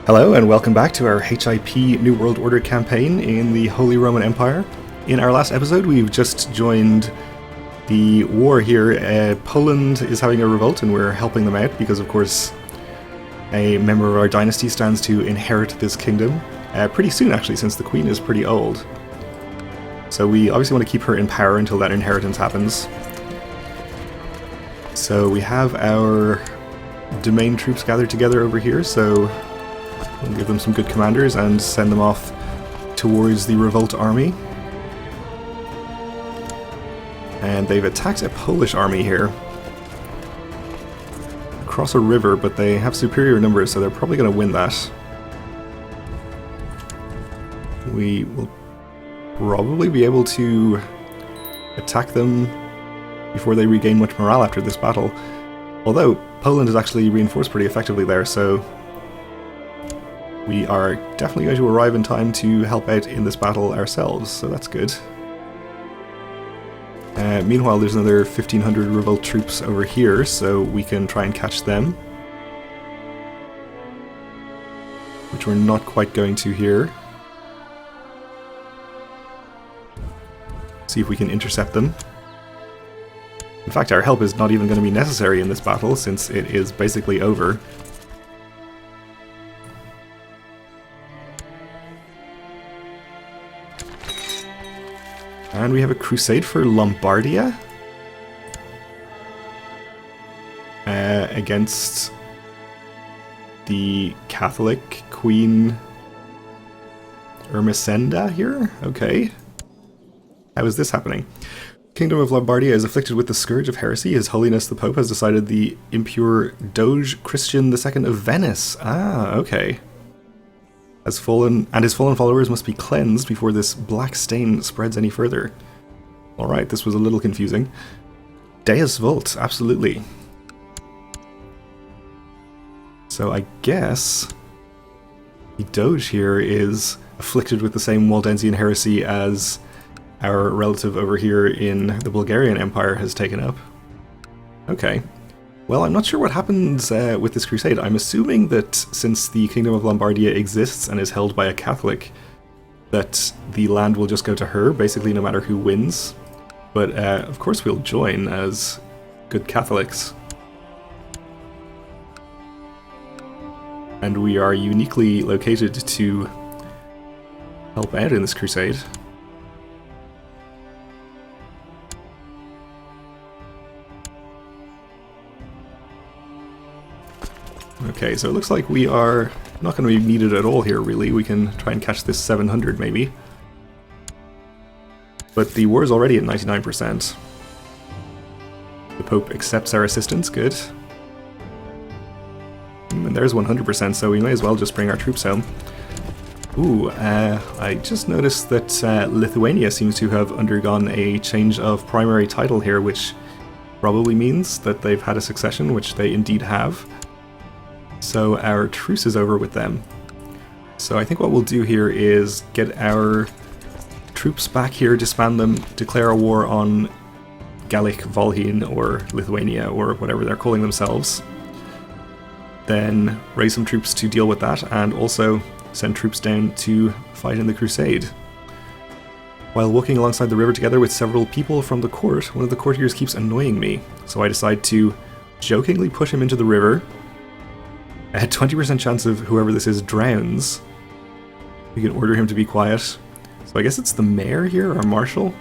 Hello and welcome back to our HIP New World Order campaign in the Holy Roman Empire. In our last episode we've just joined the war here. Poland is having a revolt and we're helping them out because of course a member of our dynasty stands to inherit this kingdom pretty soon actually, since the queen is pretty old. So we obviously want to keep her in power until that inheritance happens. So we have our domain troops gathered together over here, so we'll give them some good commanders and send them off towards the revolt army. And they've attacked a Polish army here across a river, but they have superior numbers, so they're probably going to win that. We will probably be able to attack them before they regain much morale after this battle. Although Poland is actually reinforced pretty effectively there, so we are definitely going to arrive in time to help out in this battle ourselves, so that's good. Meanwhile, there's another 1,500 revolt troops over here, so we can try and catch them. Which we're not quite going to here. See if we can intercept them. In fact, our help is not even going to be necessary in this battle, since it is basically over. And we have a crusade for Lombardia against the Catholic Queen Ermesenda here? Okay. How is this happening? Kingdom of Lombardia is afflicted with the scourge of heresy. His Holiness the Pope has decided the impure Doge Christian II of Venice. Ah, okay. Has fallen, and his fallen followers must be cleansed before this black stain spreads any further. Alright, this was a little confusing. Deus Vult, absolutely. So I guess the Doge here is afflicted with the same Waldensian heresy as our relative over here in the Bulgarian Empire has taken up. Okay. Well, I'm not sure what happens with this crusade. I'm assuming that since the Kingdom of Lombardia exists and is held by a Catholic, that the land will just go to her, basically no matter who wins. But of course we'll join as good Catholics. And we are uniquely located to help out in this crusade. Okay, so it looks like we are not going to be needed at all here, really. We can try and catch this 700, maybe. But the war is already at 99%. The Pope accepts our assistance, good. And there's 100%, so we may as well just bring our troops home. Ooh, I just noticed that Lithuania seems to have undergone a change of primary title here, which probably means that they've had a succession, which they indeed have. So our truce is over with them. So I think what we'll do here is get our troops back here, disband them, declare a war on Gallic Volhynian or Lithuania or whatever they're calling themselves. Then raise some troops to deal with that and also send troops down to fight in the crusade. While walking alongside the river together with several people from the court, one of the courtiers keeps annoying me. So I decide to jokingly push him into the river. A 20% chance of whoever this is drowns. We can order him to be quiet. So I guess it's the mayor here, or marshal?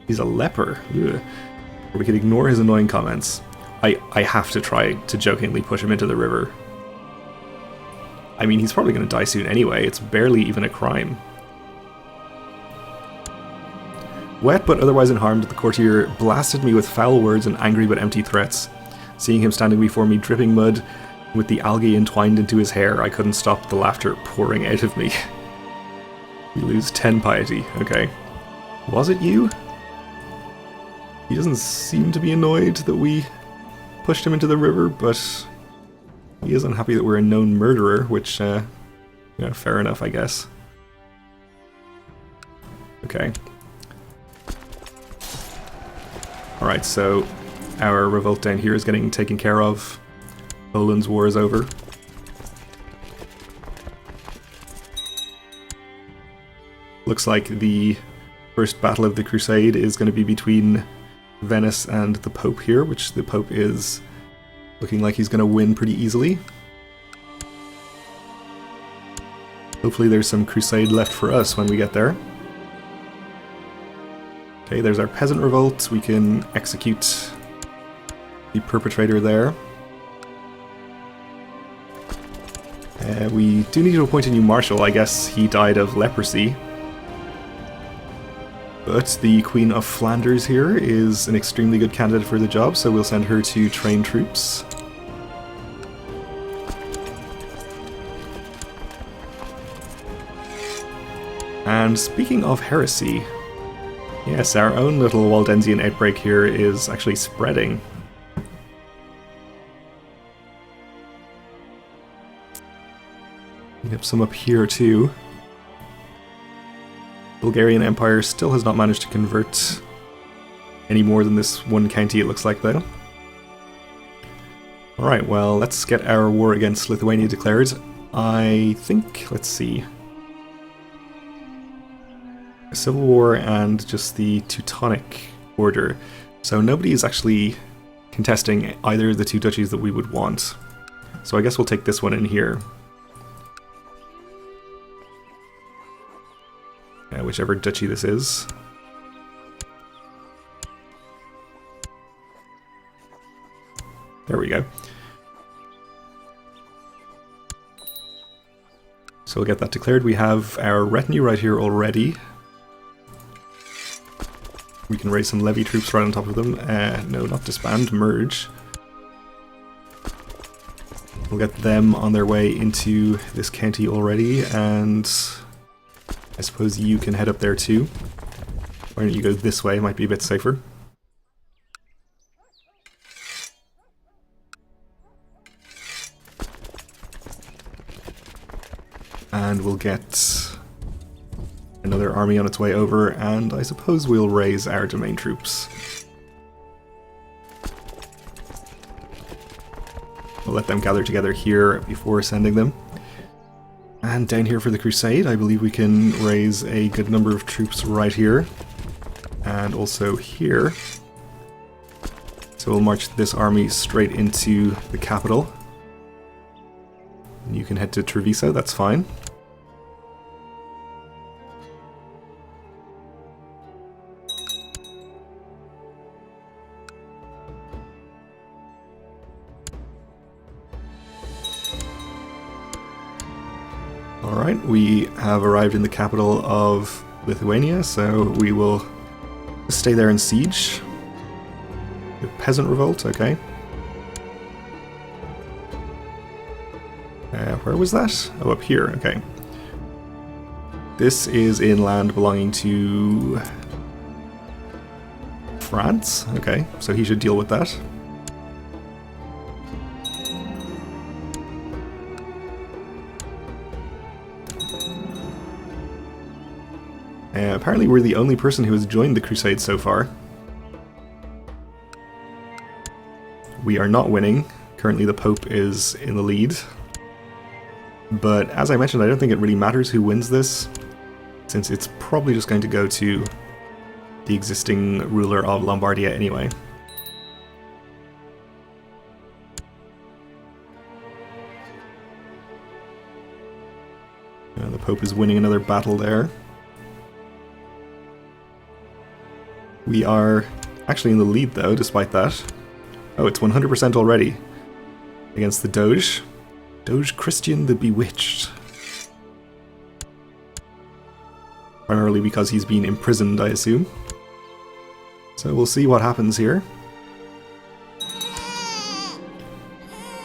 He's a leper. Ugh. Or we can ignore his annoying comments. I have to try to jokingly push him into the river. I mean, he's probably going to die soon anyway. It's barely even a crime. Wet but otherwise unharmed, the courtier blasted me with foul words and angry but empty threats. Seeing him standing before me dripping mud with the algae entwined into his hair, I couldn't stop the laughter pouring out of me. We lose 10 piety, okay. Was it you? He doesn't seem to be annoyed that we pushed him into the river, but he is unhappy that we're a known murderer, which, yeah, fair enough, I guess. Okay. Alright, so our revolt down here is getting taken care of. Poland's war is over. Looks like the first battle of the Crusade is going to be between Venice and the Pope here, which the Pope is looking like he's going to win pretty easily. Hopefully there's some Crusade left for us when we get there. Okay, there's our peasant revolt. We can execute the perpetrator there. We do need to appoint a new marshal. I guess he died of leprosy. But the Queen of Flanders here is an extremely good candidate for the job, so we'll send her to train troops. And speaking of heresy, yes, our own little Waldensian outbreak here is actually spreading. We have some up here too. Bulgarian Empire still has not managed to convert any more than this one county, it looks like, though. Alright, well, let's get our war against Lithuania declared. I think, let's see, a civil war and just the Teutonic Order. So nobody is actually contesting either of the two duchies that we would want. So I guess we'll take this one in here. Whichever duchy this is. There we go. So we'll get that declared. We have our retinue right here already. We can raise some levy troops right on top of them. No, not disband, merge. We'll get them on their way into this county already, and I suppose you can head up there too. Why don't you go this way, it might be a bit safer. And we'll get another army on its way over, and I suppose we'll raise our domain troops. We'll let them gather together here before sending them. And down here for the Crusade, I believe we can raise a good number of troops right here. And also here. So we'll march this army straight into the capital. And you can head to Treviso, that's fine. Alright, we have arrived in the capital of Lithuania, so we will stay there in siege. The peasant revolt, okay. Where was that? Oh, up here, okay. This is in land belonging to France, okay, so he should deal with that. Apparently we're the only person who has joined the Crusade so far. We are not winning. Currently the Pope is in the lead. But as I mentioned, I don't think it really matters who wins this, since it's probably just going to go to the existing ruler of Lombardia anyway. The Pope is winning another battle there. We are actually in the lead though, despite that. Oh, it's 100% already against the Doge. Doge Christian the Bewitched. Primarily because he's been imprisoned, I assume. So we'll see what happens here.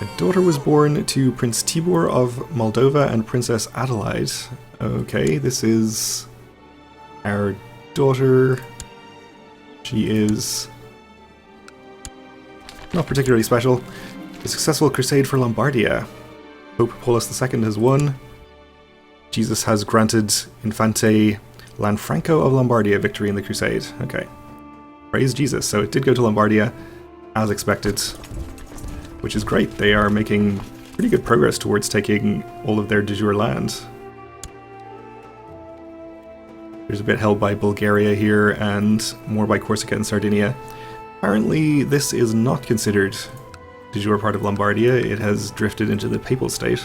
A daughter was born to Prince Tibor of Moldova and Princess Adelaide. Okay, this is our daughter. She is not particularly special. A successful crusade for Lombardia. Pope Paulus II has won. Jesus has granted Infante Lanfranco of Lombardia victory in the crusade. Okay. Praise Jesus. So it did go to Lombardia, as expected. Which is great. They are making pretty good progress towards taking all of their de jure land. There's a bit held by Bulgaria here, and more by Corsica and Sardinia. Apparently, this is not considered de jure part of Lombardia. It has drifted into the Papal State.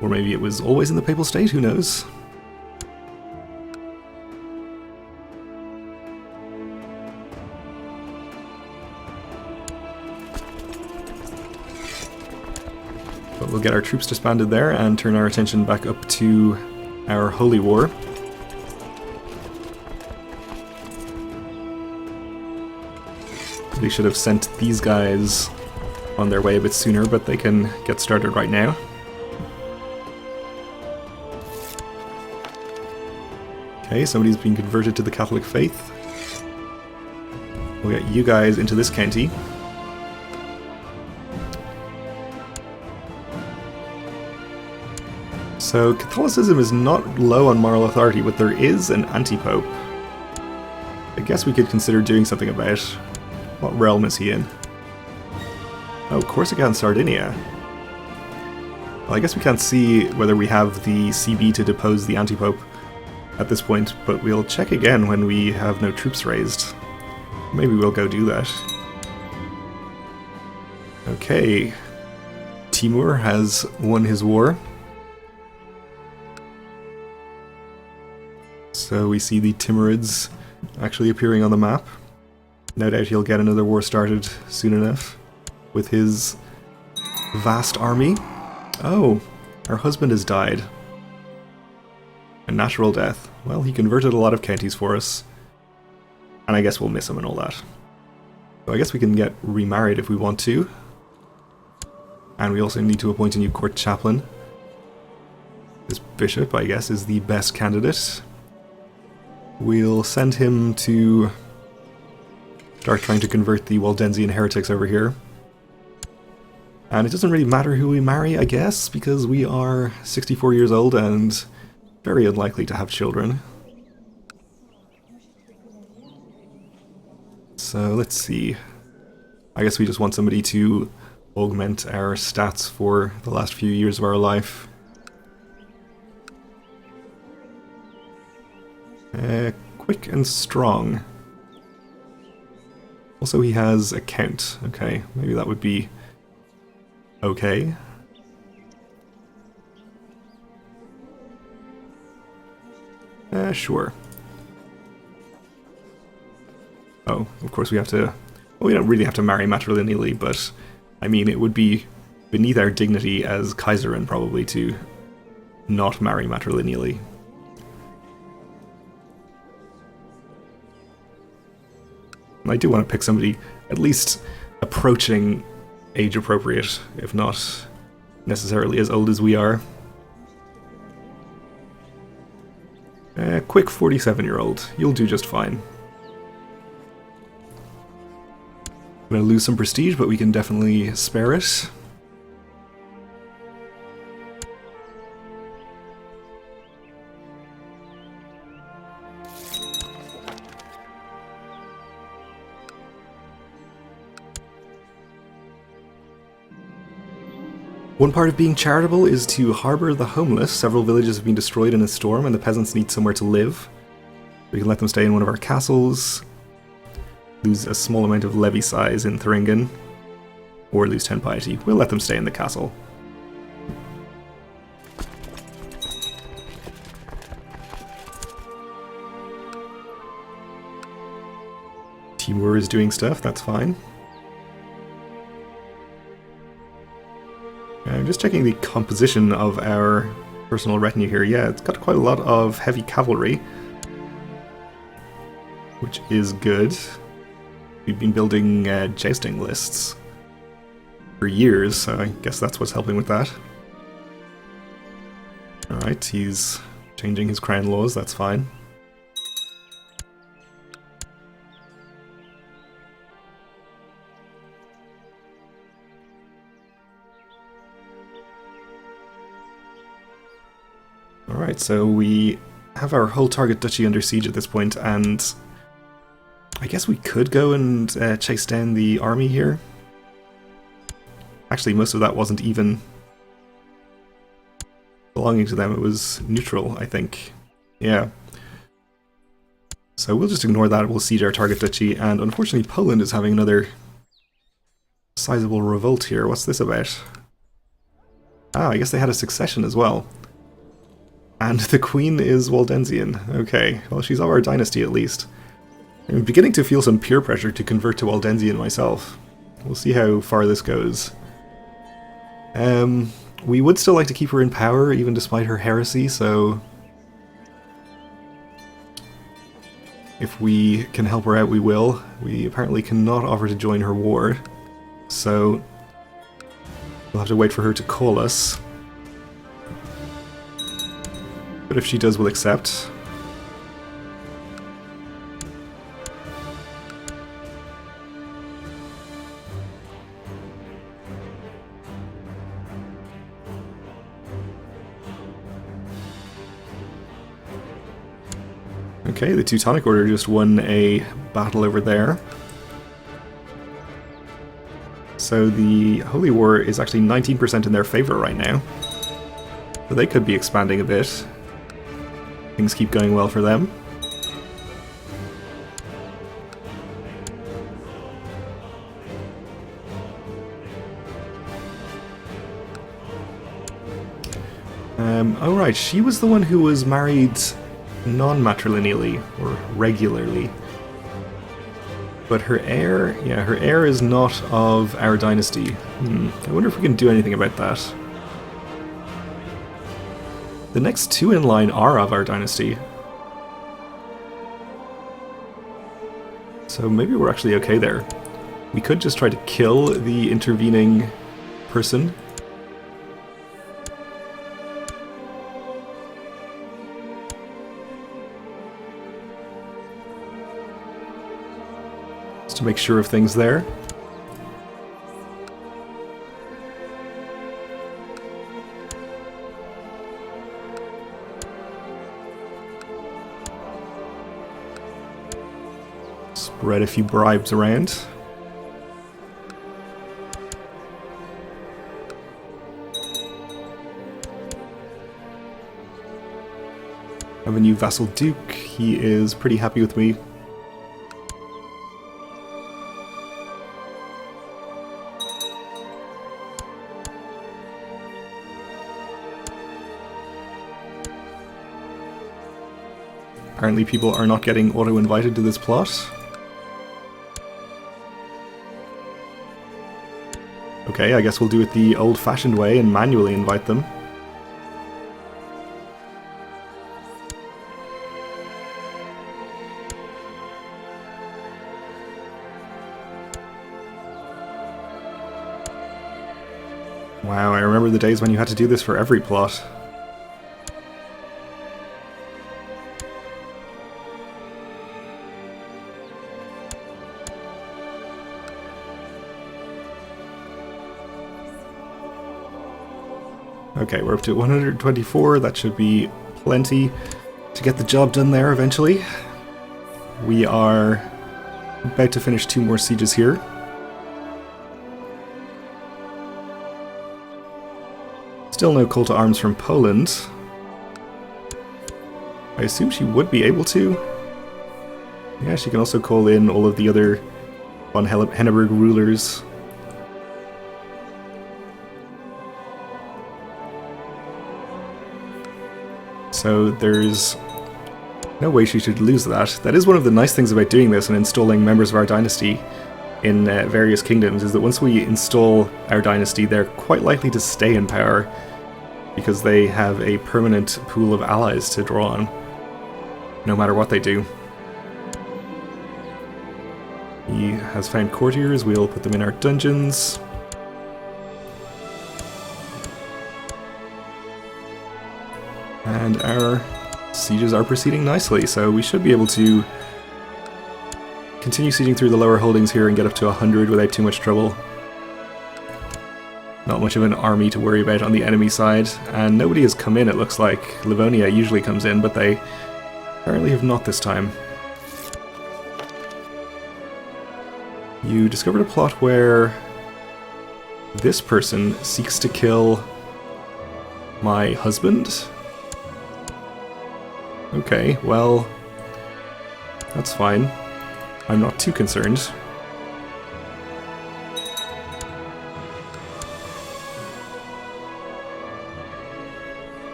Or maybe it was always in the Papal State, who knows? But we'll get our troops disbanded there and turn our attention back up to our Holy War. We should have sent these guys on their way a bit sooner, but they can get started right now. Okay, somebody's been converted to the Catholic faith. We'll get you guys into this county. So Catholicism is not low on moral authority, but there is an anti-pope. I guess we could consider doing something about. What realm is he in? Oh, Corsica and Sardinia. Well, I guess we can't see whether we have the CB to depose the anti-pope at this point, but we'll check again when we have no troops raised. Maybe we'll go do that. Okay. Timur has won his war. So we see the Timurids actually appearing on the map. No doubt he'll get another war started soon enough with his vast army. Oh, our husband has died. A natural death. Well, he converted a lot of counties for us. And I guess we'll miss him and all that. So I guess we can get remarried if we want to. And we also need to appoint a new court chaplain. This bishop, I guess, is the best candidate. We'll send him to start trying to convert the Waldensian heretics over here. And it doesn't really matter who we marry, I guess, because we are 64 years old and very unlikely to have children. So let's see. I guess we just want somebody to augment our stats for the last few years of our life. Quick and strong. Also, he has a count. Okay, maybe that would be okay. Sure. Oh, of course we have to... Well, we don't really have to marry matrilineally, but I mean, it would be beneath our dignity as Kaiserin probably to not marry matrilineally. I do want to pick somebody at least approaching age appropriate, if not necessarily as old as we are. Quick 47-year-old. You'll do just fine. I'm going to lose some prestige, but we can definitely spare it. One part of being charitable is to harbour the homeless. Several villages have been destroyed in a storm and the peasants need somewhere to live. We can let them stay in one of our castles, lose a small amount of levy size in Thuringen, or lose 10 piety. We'll let them stay in the castle. Timur is doing stuff, that's fine. I'm just checking the composition of our personal retinue here. Yeah, it's got quite a lot of heavy cavalry, which is good. We've been building jousting lists for years, so I guess that's what's helping with that. Alright, he's changing his crown laws, that's fine. Alright, so we have our whole target duchy under siege at this point, and I guess we could go and chase down the army here. Actually, most of that wasn't even belonging to them, it was neutral, I think. Yeah. So we'll just ignore that, we'll siege our target duchy, and unfortunately Poland is having another sizable revolt here. What's this about? Ah, I guess they had a succession as well. And the queen is Waldensian. Okay, well she's of our dynasty at least. I'm beginning to feel some peer pressure to convert to Waldensian myself. We'll see how far this goes. We would still like to keep her in power, even despite her heresy, so if we can help her out, we will. We apparently cannot offer to join her war, so we'll have to wait for her to call us. But if she does, we'll accept. Okay, the Teutonic Order just won a battle over there. So the Holy War is actually 19% in their favor right now. So they could be expanding a bit. Things keep going well for them. Oh right, she was the one who was married non-matrilineally, or regularly. But her heir, yeah, her heir is not of our dynasty. I wonder if we can do anything about that. The next two in line are of our dynasty. So maybe we're actually okay there. We could just try to kill the intervening person. Just to make sure of things there. Spread a few bribes around. I have a new vassal duke. He is pretty happy with me. Apparently people are not getting auto-invited to this plot. Okay, I guess we'll do it the old-fashioned way and manually invite them. Wow, I remember the days when you had to do this for every plot. Okay, we're up to 124, that should be plenty to get the job done there eventually. We are about to finish 2 more sieges here. Still no call to arms from Poland. I assume she would be able to. Yeah, she can also call in all of the other von Henneberg rulers. So there's no way she should lose that. That is one of the nice things about doing this and installing members of our dynasty in various kingdoms, is that once we install our dynasty, they're quite likely to stay in power because they have a permanent pool of allies to draw on, no matter what they do. He has found courtiers, we'll put them in our dungeons. And our sieges are proceeding nicely, so we should be able to continue sieging through the lower holdings here and get up to 100 without too much trouble. Not much of an army to worry about on the enemy side, and nobody has come in, it looks like. Livonia usually comes in, but they apparently have not this time. You discovered a plot where this person seeks to kill my husband? Okay, well, That's fine. I'm not too concerned.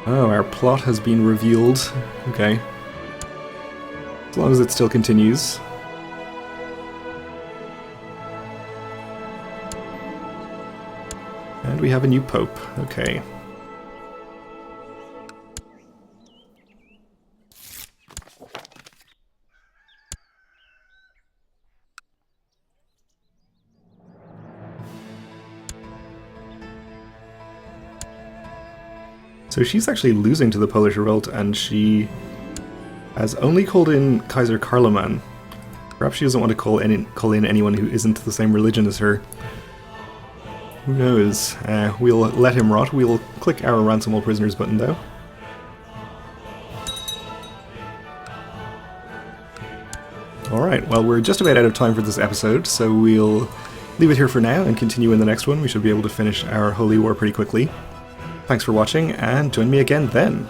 Oh, our plot has been revealed. Okay. As long as it still continues. And we have a new pope. Okay. So she's actually losing to the Polish revolt, and she has only called in Kaiser Karloman. Perhaps she doesn't want to call in anyone who isn't the same religion as her. Who knows? We'll let him rot. We'll click our ransom all prisoners button, though. Alright, well, we're just about out of time for this episode, so we'll leave it here for now and continue in the next one. We should be able to finish our Holy War pretty quickly. Thanks for watching, and join me again then.